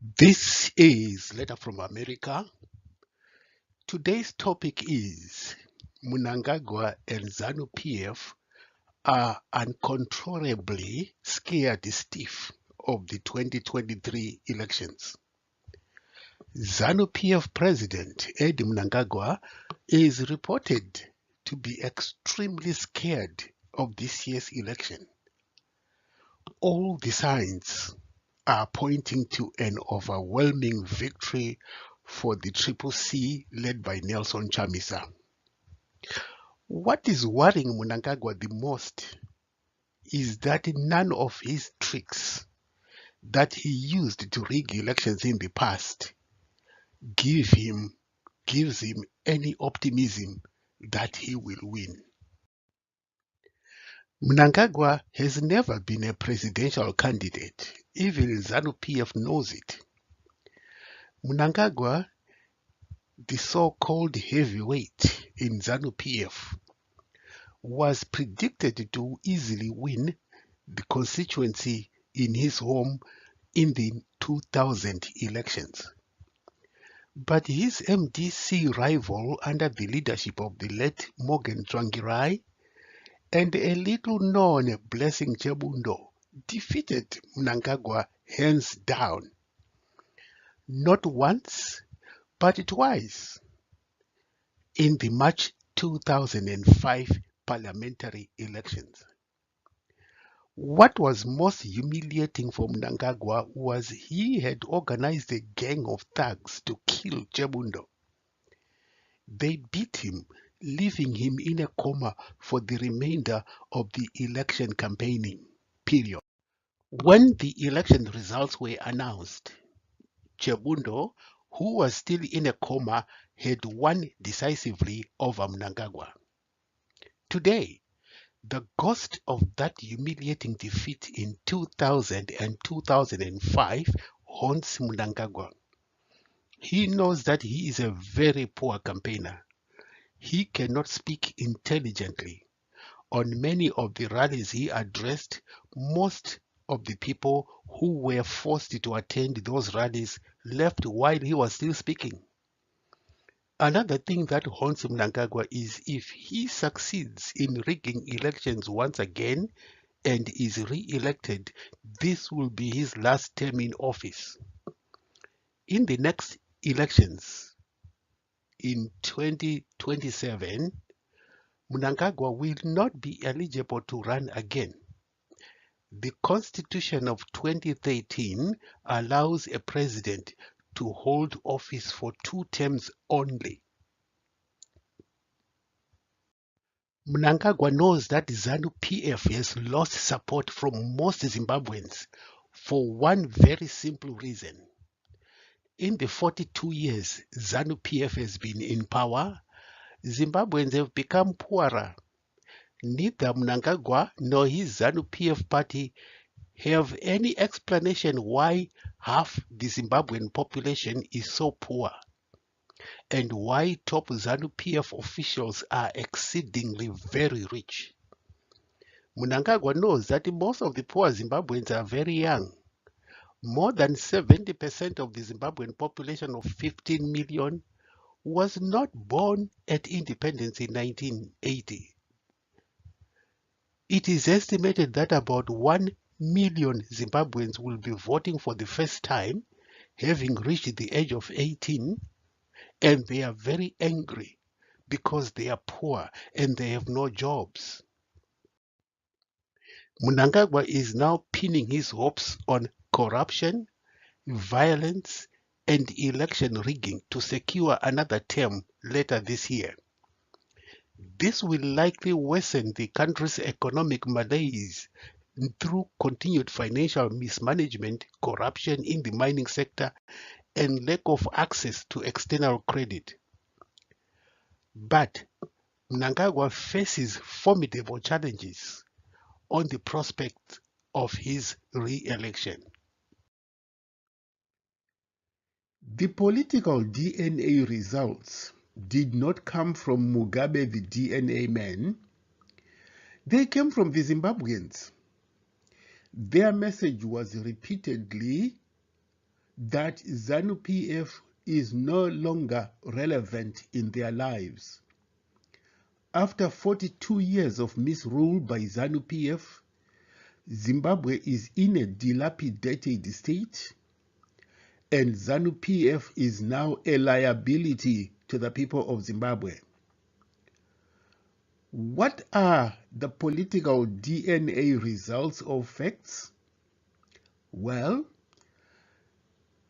This is Letter from America. Today's topic is Mnangagwa and ZANU PF are uncontrollably scared stiff of the 2023 elections. ZANU PF President Ed Mnangagwa is reported to be extremely scared of this year's election. All the signs are pointing to an overwhelming victory for the Triple C led by Nelson Chamisa. What is worrying Mnangagwa the most is that none of his tricks that he used to rig elections in the past gives him any optimism that he will win. Mnangagwa has never been a presidential candidate. Even ZANU PF knows it. Mnangagwa, the so-called heavyweight in ZANU PF, was predicted to easily win the constituency in his home in the 2000 elections. But his MDC rival under the leadership of the late Morgan Tsvangirai and a little-known Blessing Chebundo defeated Mnangagwa hands down. Not once, but twice in the March 2005 parliamentary elections. What was most humiliating for Mnangagwa was he had organized a gang of thugs to kill Chebundo. They beat him, leaving him in a coma for the remainder of the election campaigning period. When the election results were announced, Chebundo, who was still in a coma, had won decisively over Mnangagwa. Today, the ghost of that humiliating defeat in 2000 and 2005 haunts Mnangagwa. He knows that he is a very poor campaigner. He cannot speak intelligently. On many of the rallies he addressed, most of the people who were forced to attend those rallies left while he was still speaking. Another thing that haunts Mnangagwa is if he succeeds in rigging elections once again and is re-elected, this will be his last term in office. In the next elections, in 2027, Mnangagwa will not be eligible to run again. The Constitution of 2013 allows a president to hold office for 2 terms only. Mnangagwa knows that ZANU PF has lost support from most Zimbabweans for one very simple reason. In the 42 years ZANU PF has been in power, Zimbabweans have become poorer. Neither Mnangagwa nor his ZANU PF party have any explanation why half the Zimbabwean population is so poor and why top ZANU PF officials are exceedingly very rich. Mnangagwa knows that most of the poor Zimbabweans are very young. More than 70% of the Zimbabwean population of 15 million was not born at independence in 1980. It is estimated that about 1 million Zimbabweans will be voting for the first time, having reached the age of 18, and they are very angry because they are poor and they have no jobs. Mnangagwa is now pinning his hopes on corruption, violence, and election rigging to secure another term later this year. This will likely worsen the country's economic malaise through continued financial mismanagement, corruption in the mining sector, and lack of access to external credit. But Mnangagwa faces formidable challenges on the prospect of his re-election. The political DNA results did not come from Mugabe the DNA man. They came from the Zimbabweans. Their message was repeatedly, that ZANU PF is no longer relevant in their lives. After 42 years of misrule by ZANU PF, Zimbabwe is in a dilapidated state, and ZANU PF is now a liability to the people of Zimbabwe. What are the political DNA results of facts? Well,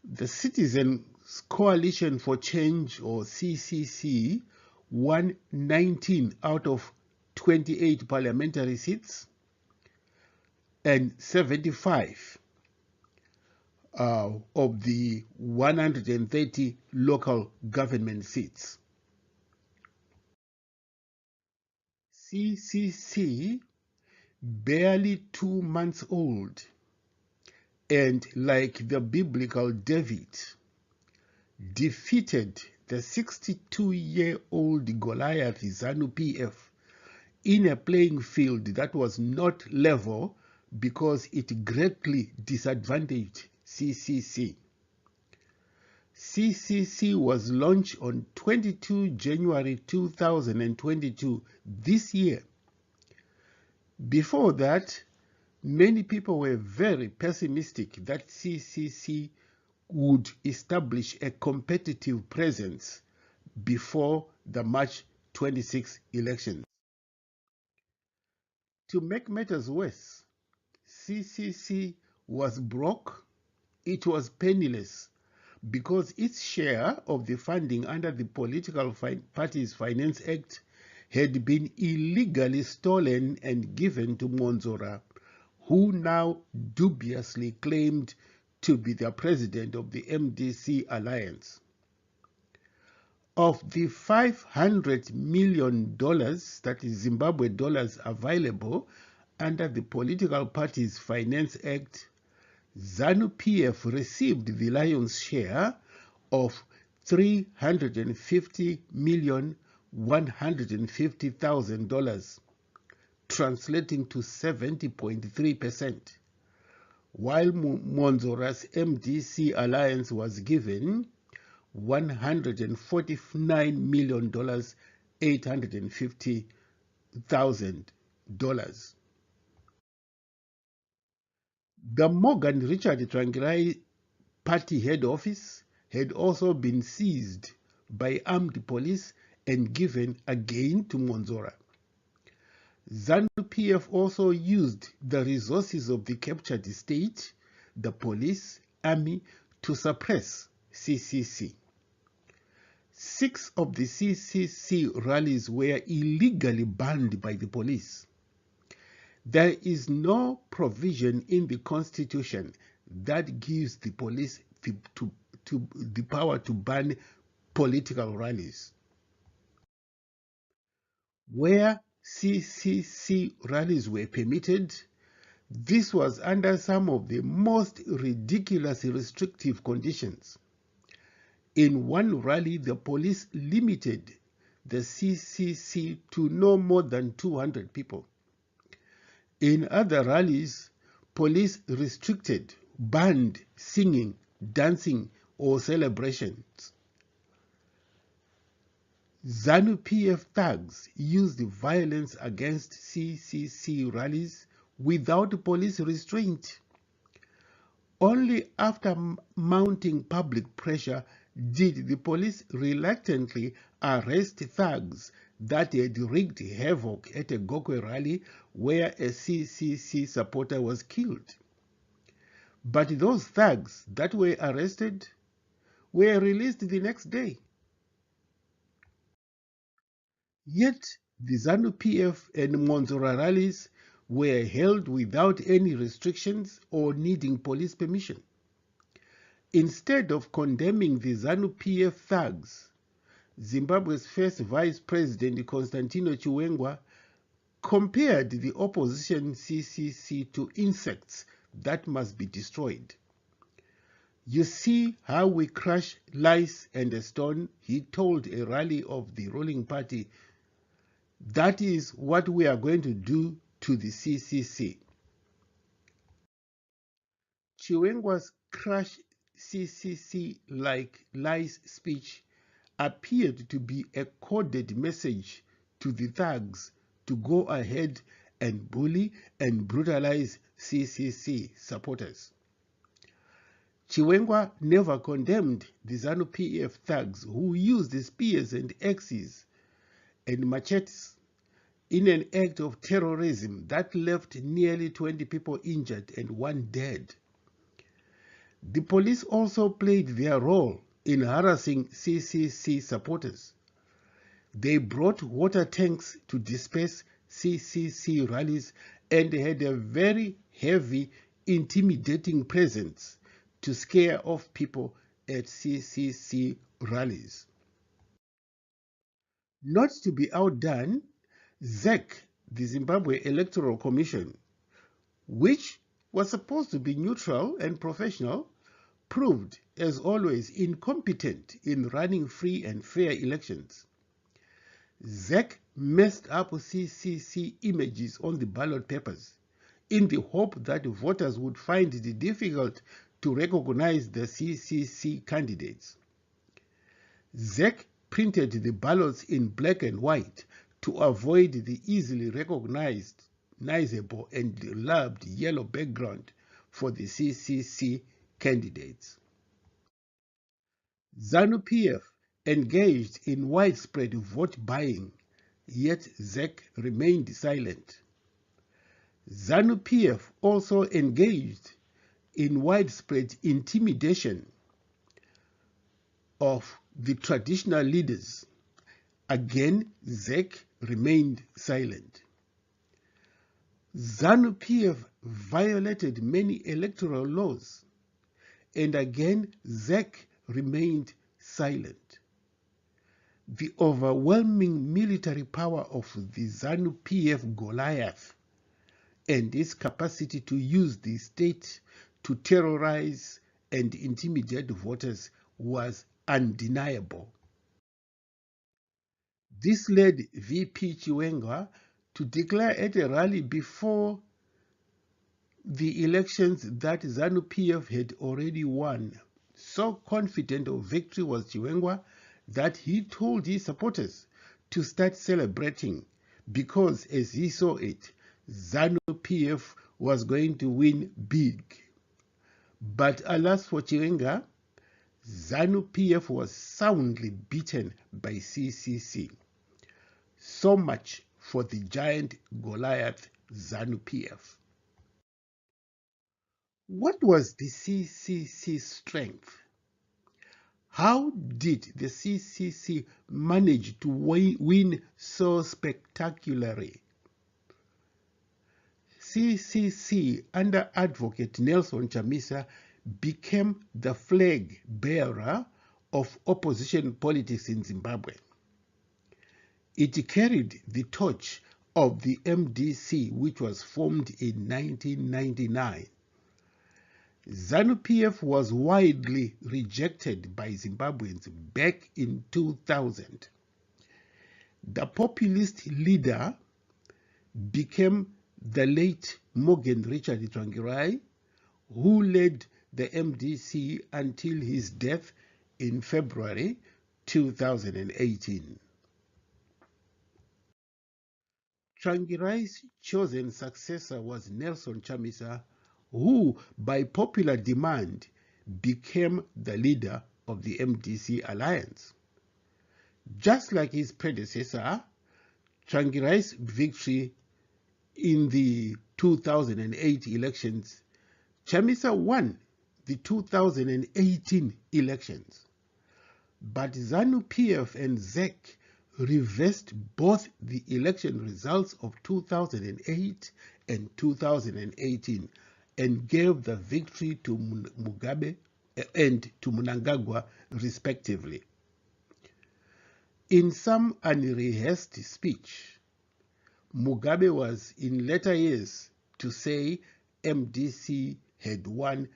the Citizens Coalition for Change, or CCC, won 19 out of 28 parliamentary seats and 75 of the 130 local government seats. CCC, barely 2 months old, and like the biblical David, defeated the 62-year-old Goliath ZANU PF in a playing field that was not level because it greatly disadvantaged CCC. CCC was launched on 22 January 2022, this year. Before that, many people were very pessimistic that CCC would establish a competitive presence before the March 26 elections. To make matters worse, CCC was broke, it was penniless, because its share of the funding under the Political Parties Finance Act had been illegally stolen and given to Monzora, who now dubiously claimed to be the president of the MDC alliance. Of the $500 million, that is Zimbabwe dollars, available under the Political Parties Finance Act, ZANU PF received the lion's share of $350,150,000, translating to 70.3%, while Monzora's MDC alliance was given $149,850,000. The Morgan Richard Tsvangirai party head office had also been seized by armed police and given again to Monzora. ZANU PF also used the resources of the captured state, the police, army, to suppress CCC. 6 of the CCC rallies were illegally banned by the police. There is no provision in the Constitution that gives the police the power to ban political rallies. Where CCC rallies were permitted, this was under some of the most ridiculously restrictive conditions. In one rally, the police limited the CCC to no more than 200 people. In other rallies, police restricted, banned singing, dancing, or celebrations. ZANU PF thugs used violence against CCC rallies without police restraint. Only after mounting public pressure did the police reluctantly arrest thugs that had wreaked havoc at a Gokwe rally where a CCC supporter was killed. But those thugs that were arrested were released the next day. Yet the ZANU PF and Monzora rallies were held without any restrictions or needing police permission. Instead of condemning the ZANU PF thugs, Zimbabwe's first Vice President Constantino Chiwenga compared the opposition CCC to insects that must be destroyed. You see how we crush lice and a stone, he told a rally of the ruling party. That is what we are going to do to the CCC. Chiwenga's crush CCC-like lies speech appeared to be a coded message to the thugs to go ahead and bully and brutalize CCC supporters. Chiwenga never condemned the ZANU PF thugs who used spears and axes and machetes in an act of terrorism that left nearly 20 people injured and 1 dead. The police also played their role in harassing CCC supporters. They brought water tanks to disperse CCC rallies and had a very heavy, intimidating presence to scare off people at CCC rallies. Not to be outdone, ZEC, the Zimbabwe Electoral Commission, which was supposed to be neutral and professional, proved, as always, incompetent in running free and fair elections. ZEC messed up CCC images on the ballot papers in the hope that voters would find it difficult to recognize the CCC candidates. ZEC printed the ballots in black and white to avoid the easily recognizable and loved yellow background for the CCC candidates. ZANU PF engaged in widespread vote buying, yet ZEC remained silent. ZANU PF also engaged in widespread intimidation of the traditional leaders. Again, ZEC remained silent. ZANU PF violated many electoral laws, and again ZEC remained silent. The overwhelming military power of the ZANU PF Goliath and its capacity to use the state to terrorize and intimidate voters was undeniable. This led VP Chiwenga to declare at a rally before the elections that ZANU PF had already won. So confident of victory was Chiwenga that he told his supporters to start celebrating because, as he saw it, ZANU PF was going to win big. But alas for Chiwenga, ZANU PF was soundly beaten by CCC. So much for the giant Goliath ZANU PF. What was the CCC's strength? How did the CCC manage to win so spectacularly? CCC under Advocate Nelson Chamisa became the flag bearer of opposition politics in Zimbabwe. It carried the torch of the MDC, which was formed in 1999. ZANU PF was widely rejected by Zimbabweans back in 2000. The populist leader became the late Morgan Richard Tsvangirai, who led the MDC until his death in February 2018. Tsvangirai's chosen successor was Nelson Chamisa, who, by popular demand, became the leader of the MDC alliance. Just like his predecessor, Tsvangirai's victory in the 2008 elections, Chamisa won the 2018 elections. But ZANU PF and ZEC reversed both the election results of 2008 and 2018 and gave the victory to Mugabe and to Mnangagwa respectively. In some unrehearsed speech, Mugabe was in later years to say MDC had won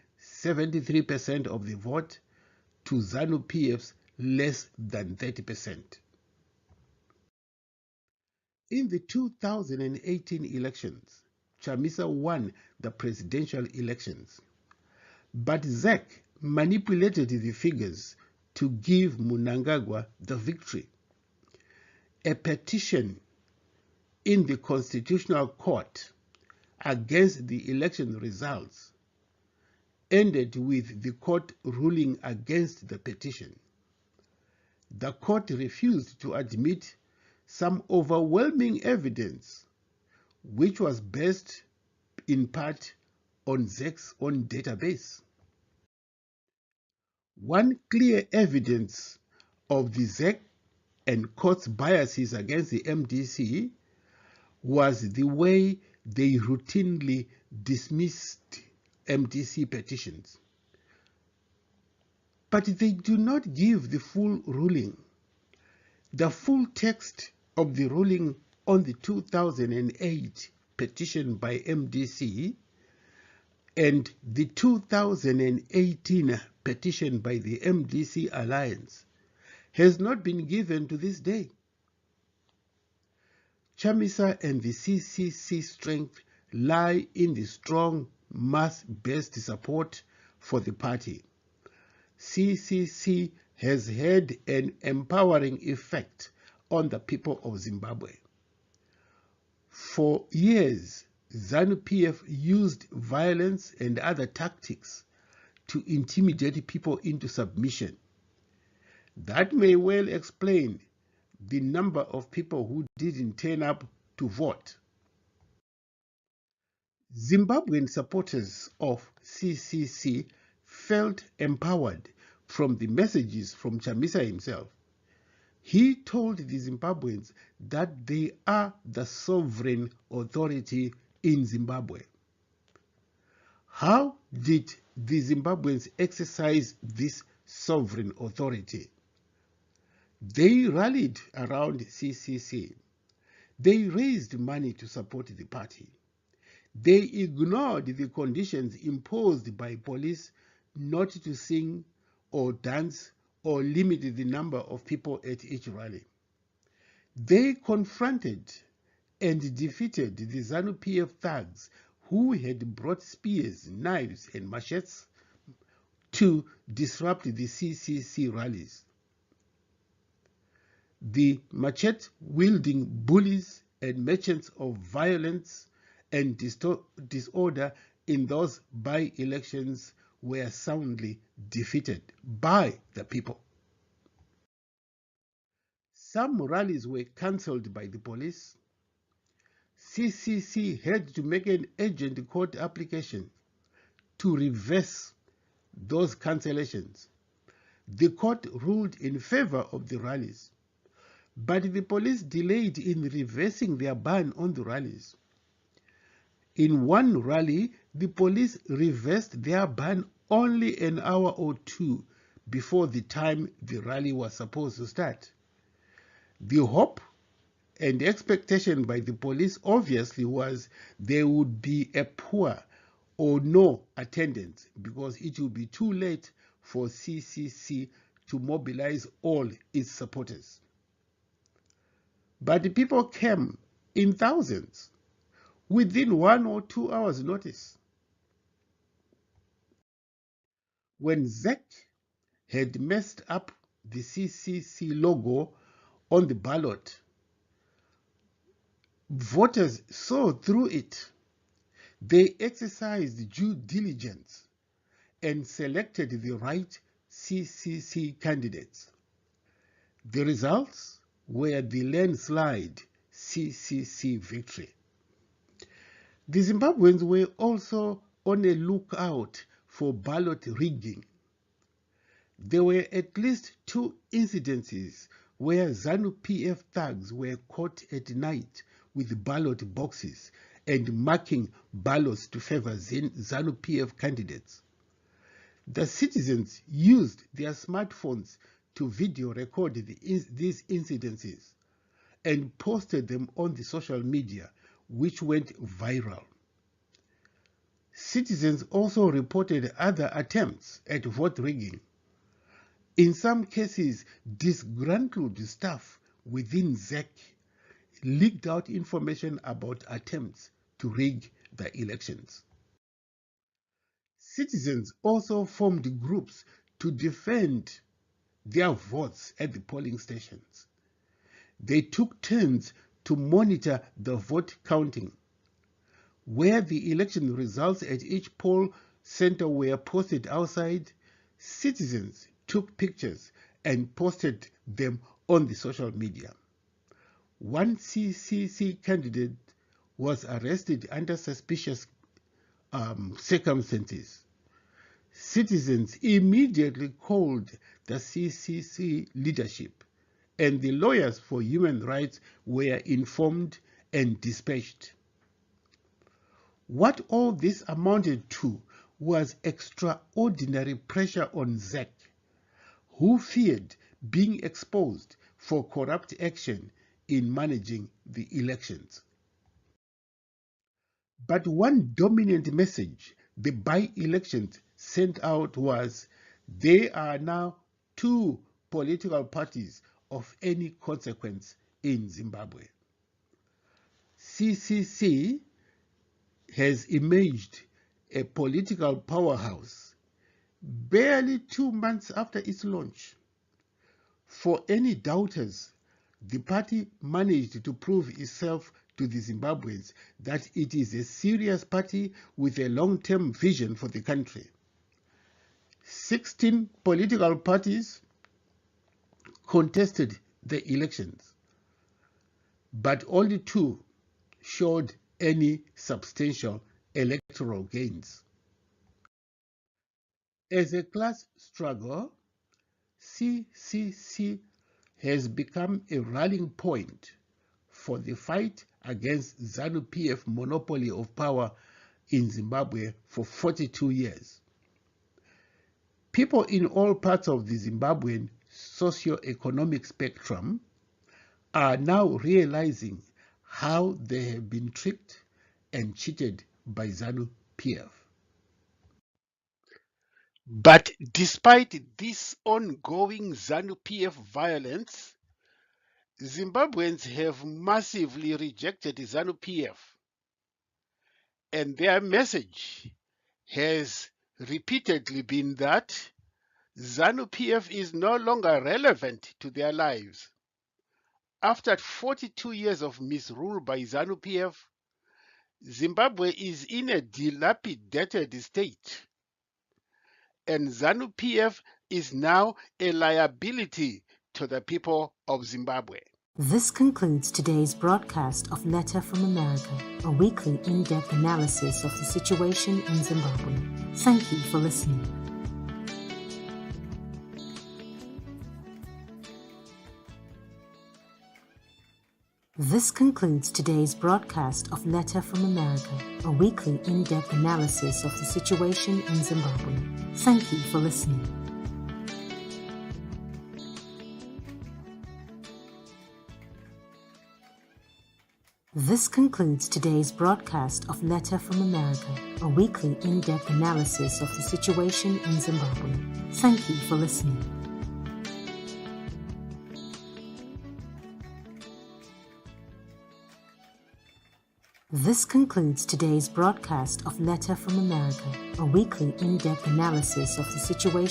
73% of the vote to ZANU PF's less than 30%. In the 2018 elections, Chamisa won the presidential elections, but ZEC manipulated the figures to give Mnangagwa the victory. A petition in the Constitutional Court against the election results ended with the court ruling against the petition. The court refused to admit some overwhelming evidence, which was based in part on ZAC's own database. One clear evidence of the ZAC and court's biases against the MDC was the way they routinely dismissed MDC petitions. But they do not give the full ruling. The full text of the ruling on the 2008 petition by MDC and the 2018 petition by the MDC Alliance has not been given to this day. Chamisa and the CCC strength lie in the strong mass-based support for the party. CCC has had an empowering effect on the people of Zimbabwe. For years, ZANU PF used violence and other tactics to intimidate people into submission. That may well explain the number of people who didn't turn up to vote. Zimbabwean supporters of CCC felt empowered from the messages from Chamisa himself. He told the Zimbabweans that they are the sovereign authority in Zimbabwe. How did the Zimbabweans exercise this sovereign authority? They rallied around CCC. They raised money to support the party. They ignored the conditions imposed by police not to sing or dance or limit the number of people at each rally. They confronted and defeated the ZANU PF thugs who had brought spears, knives, and machetes to disrupt the CCC rallies. The machete-wielding bullies and merchants of violence and disorder in those by-elections were soundly defeated by the people. Some rallies were cancelled by the police. CCC had to make an urgent court application to reverse those cancellations. The court ruled in favor of the rallies, but the police delayed in reversing their ban on the rallies. In one rally, the police reversed their ban only an hour or two before the time the rally was supposed to start. The hope and expectation by the police obviously was there would be a poor or no attendance because it would be too late for CCC to mobilize all its supporters. But the people came in thousands within 1 or 2 hours' notice. When ZAC had messed up the CCC logo on the ballot, voters saw through it. They exercised due diligence and selected the right CCC candidates. The results were the landslide CCC victory. The Zimbabweans were also on a lookout for ballot rigging. There were at least 2 incidences where ZANU PF thugs were caught at night with ballot boxes and marking ballots to favor ZANU PF candidates. The citizens used their smartphones to video record these incidences and posted them on the social media, which went viral. Citizens also reported other attempts at vote rigging. In some cases, disgruntled staff within ZAC leaked out information about attempts to rig the elections. Citizens also formed groups to defend their votes at the polling stations. They took turns to monitor the vote counting. Where the election results at each poll center were posted outside, citizens took pictures and posted them on the social media. One CCC candidate was arrested under suspicious circumstances. Citizens immediately called the CCC leadership, and the lawyers for human rights were informed and dispatched. What all this amounted to was extraordinary pressure on ZAC, who feared being exposed for corrupt action in managing the elections. But one dominant message the by-elections sent out was, there are now two political parties of any consequence in Zimbabwe. CCC has emerged a political powerhouse barely 2 months after its launch. For any doubters, the party managed to prove itself to the Zimbabweans that it is a serious party with a long-term vision for the country. 16 political parties contested the elections, but only 2 showed any substantial electoral gains. As a class struggle, CCC has become a rallying point for the fight against ZANU PF monopoly of power in Zimbabwe for 42 years. People in all parts of the Zimbabwean socio-economic spectrum are now realizing how they have been tricked and cheated by ZANU PF. But despite this ongoing ZANU PF violence, Zimbabweans have massively rejected ZANU PF, and their message has repeatedly been that ZANU PF is no longer relevant to their lives. After 42 years of misrule by ZANU PF, Zimbabwe is in a dilapidated state, and ZANU PF is now a liability to the people of Zimbabwe. This concludes today's broadcast of Letter from America, a weekly in-depth analysis of the situation in Zimbabwe. Thank you for listening. This concludes today's broadcast of Letter from America, a weekly in-depth analysis of the situation in Zimbabwe. Thank you for listening. This concludes today's broadcast of Letter from America, a weekly in-depth analysis of the situation in Zimbabwe. Thank you for listening. This concludes today's broadcast of Letter from America, a weekly in-depth analysis of the situation